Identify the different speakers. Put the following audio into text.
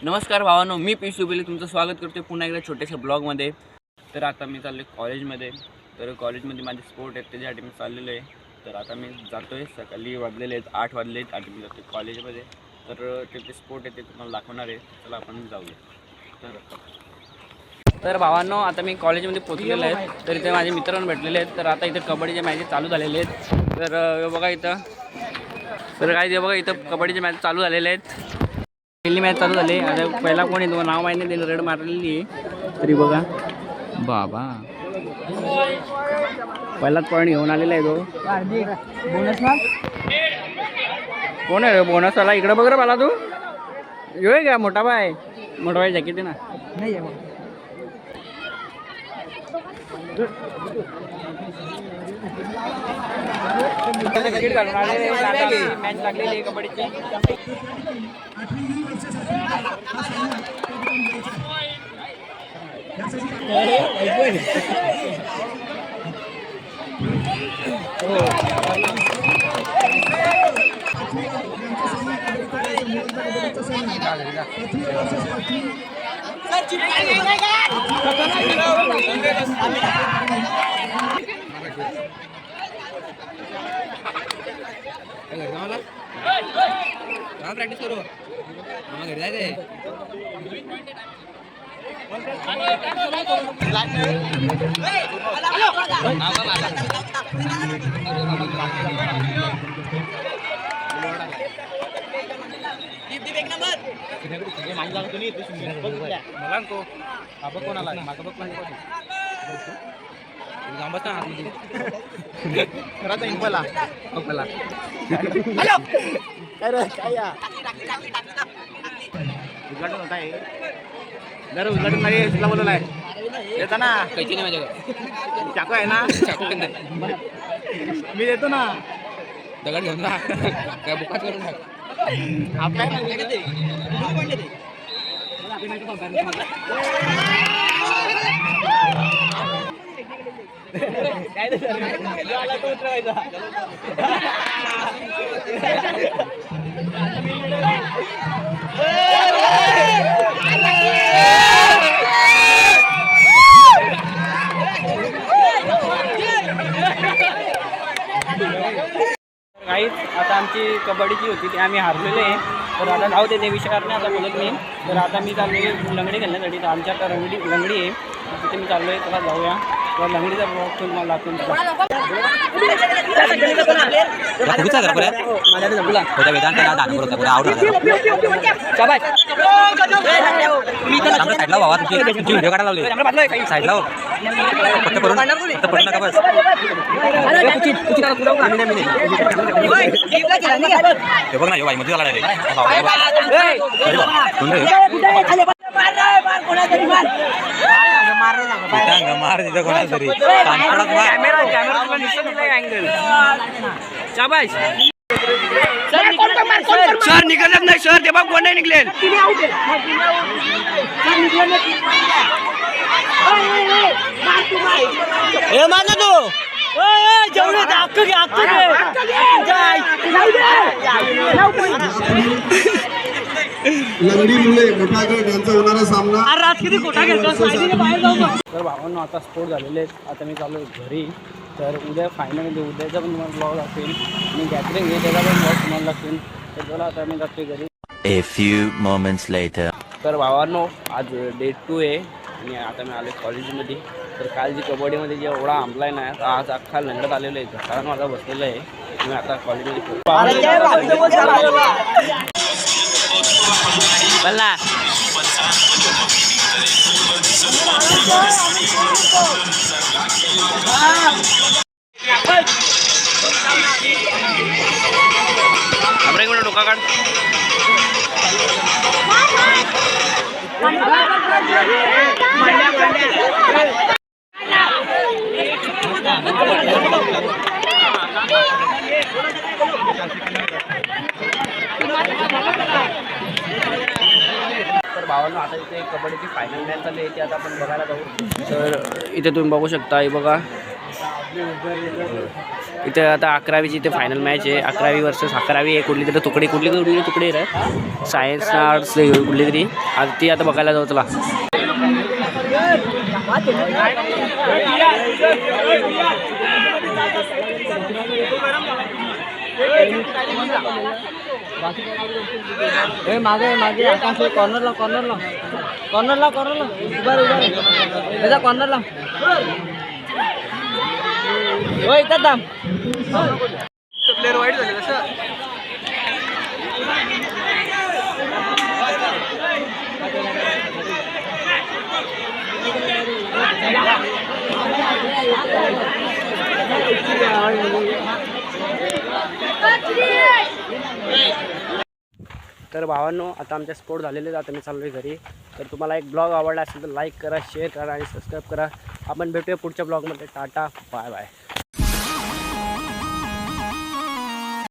Speaker 1: नमस्कार भावांनो, मी पीयूष दुबेले तुमचं स्वागत करते पुन्हा एकदा छोट्याशा ब्लॉगमध्ये. तर आता मी चाललो कॉलेजमध्ये. तर कॉलेजमध्ये माझे स्पोर्ट आहेत, त्याच्यासाठी मी चाललेलो आहे. तर आता मी जातो आहे, सकाळी वाजलेले आहेत 8 वाजले आहेत. आता मी जातो कॉलेजमध्ये. तर ते स्पोर्ट आहे ते तुम्हाला दाखवणार आहे. चला आपण जाऊया. तर भावांनो, आता मी कॉलेजमध्ये पोचलेलो आहे. तर इथे माझे मित्र भेटलेले आहेत. तर आता इथे कबड्डीचे मॅचेस चालू झालेले आहेत. तर बघा इथं, तर काय ते बघा इथं कबड्डीचे मॅच चालू झालेले आहेत. पहिली मॅच चालू झाली. आता पहिला कोणी नाव माहिती नाही, रेड मारलेली आहे. तरी बघा बाबा, पहिलाच पॉईंट घेऊन आलेला आहे तो. बोनस कोण आहे बोनस वाला? इकडं बघ रे मला, तू येऊ का? मोठा बाय जॅकेट आहे ना. नाही मॅच लागलेली आहे कबड्डीची. प्रॅक्टिस करू घरी जायचंय. कोणाला उद्घाटन होत आहे. जर उद्घाटन नाही तुला बोलवलं आहे, येता ना? कैची नाही माझ्याकडे. चाकू आहे ना? चाकू मी देतो ना. दगड घेऊन जा, काय बुकात करून टाक. काहीच आता आमची कबड्डीची होती ती आम्ही हारलेलो आहे. तर आता जाऊ दे, ते विषयावर आता बोलत नाही. तर आता मी चाललो आहे लंगडी खेळण्यासाठी. तर आमच्या आता लंगडी आहे, तिथे मी चाललो आहे. त्याला जाऊया. तर लंगडीचा ब्लॉग तुम्हाला दाखवून साईडला बाबा, तुमची व्हिडिओ काढायला लावली साईडला बघ ना. मध्ये झाला मार तिथं कोणाला तरी सर निघालच नाही सर. ते बघ कोण नाही निघलेल.
Speaker 2: लंगडी मुले मोठा त्यांचा होणारा सामना.
Speaker 1: तर भावांनो, आता स्पोर्ट झालेले आहेत. आता मी चालू घरी. तर उद्या फायनल उद्याचा पण तुम्हाला ब्लॉग असेल आणि गॅदरिंग आहे त्याचा पण ब्लॉग तुम्हाला लागतील. तर चला आता मी जातोय घरी.
Speaker 3: A few moments later.
Speaker 1: तर भावांनो, आज डे 2 आहे आणि आता मी आलो कॉलेजमध्ये. तर काल जी कबड्डीमध्ये जे एवढा आंबलाय ना, तर आज अख्खा लंडत आलेलं आहे. कारण माझा बसलेलं आहे. मी आता कॉलेजमध्ये बल्ला एक मिनिट डोका काढ. तर भावांनो, आता इथे कबड्डीची फायनल मॅच चालली आहे, ती आता आपण बघायला जाऊ. तर इथे तुम्ही बघू शकता, हे बघा
Speaker 4: इथे आता 11वीची इथे फायनल मॅच आहे. 11वी वर्सेस 11वी आहे. कुठली तरी तुकडी तुकडी आहे सायन्स आर्ट्स कुठली तरी. आता ती आता बघायला जाऊ चला.
Speaker 5: मागे मागे आकाश कॉर्नरला कॉर्नरला कॉर्नरला कॉर्नरला उभा त्याचा कॉर्नरला हो इथं थांब. प्लेअर वाईट झाले तसं.
Speaker 4: तर भावांनो आता आमच्या स्पोर्ट झालेले आता मी चाललो आहे घरी. तर तुम्हाला एक ब्लॉग आवडला असेल तर लाईक करा, शेअर करा आणि सबस्क्राईब करा. आपण भेटूया पुढच्या ब्लॉगमध्ये. Tata bye bye.